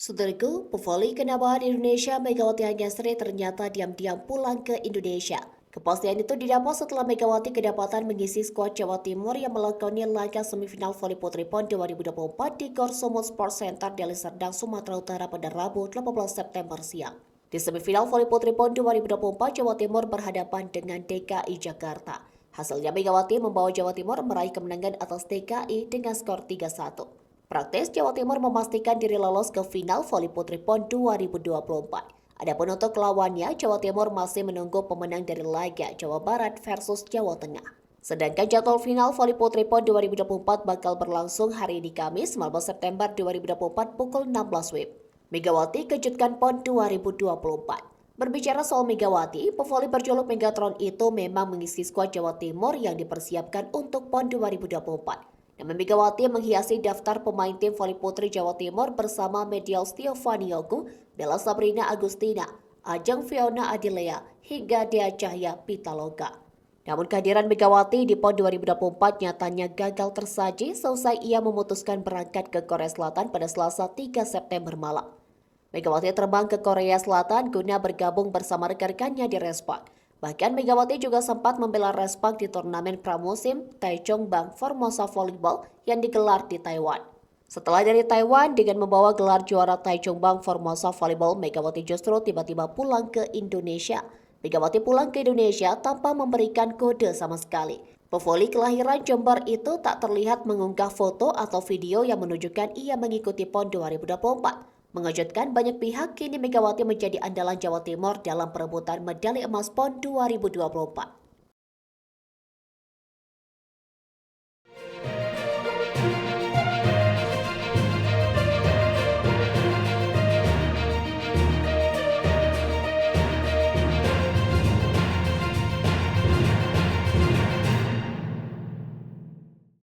Saudaraku, pevoli kenamaan Indonesia Megawati Hanyasari ternyata diam-diam pulang ke Indonesia. Kepastian itu didapat setelah Megawati kedapatan mengisi skuad Jawa Timur yang melakoni laga semifinal voli putri PON 2024 di Gor Sumut Sports Center Deli Serdang, Sumatera Utara pada Rabu 18 September siang. Di semifinal voli putri PON 2024, Jawa Timur berhadapan dengan DKI Jakarta. Hasilnya Megawati membawa Jawa Timur meraih kemenangan atas DKI dengan skor 3-1. Praktis, Jawa Timur memastikan diri lolos ke final voli putri PON 2024. Adapun untuk lawannya, Jawa Timur masih menunggu pemenang dari laga Jawa Barat versus Jawa Tengah. Sedangkan jadwal final voli putri PON 2024 bakal berlangsung hari ini Kamis 19 September 2024 pukul 16 WIB. Megawati kejutkan PON 2024. Berbicara soal Megawati, pevoli berjuluk Megatron itu memang mengisi skuad Jawa Timur yang dipersiapkan untuk PON 2024. Nama Megawati menghiasi daftar pemain tim voli putri Jawa Timur bersama Medial Stiovanioku, Bella Sabrina Agustina, Ajeng Fiona Adilea, hingga Dea Cahya Pitaloka. Namun kehadiran Megawati di PON 2024 nyatanya gagal tersaji seusai ia memutuskan berangkat ke Korea Selatan pada Selasa 3 September malam. Megawati terbang ke Korea Selatan guna bergabung bersama rekan-rekannya di Respak. Bahkan Megawati juga sempat membela Respak di turnamen pramusim Taichung Bang Formosa Volleyball yang digelar di Taiwan. Setelah dari Taiwan dengan membawa gelar juara Taichung Bang Formosa Volleyball, Megawati justru tiba-tiba pulang ke Indonesia. Megawati pulang ke Indonesia tanpa memberikan kode sama sekali. Pevoli kelahiran Jember itu tak terlihat mengunggah foto atau video yang menunjukkan ia mengikuti PON 2024. Mengejutkan banyak pihak, kini Megawati menjadi andalan Jawa Timur dalam perebutan medali emas PON 2024.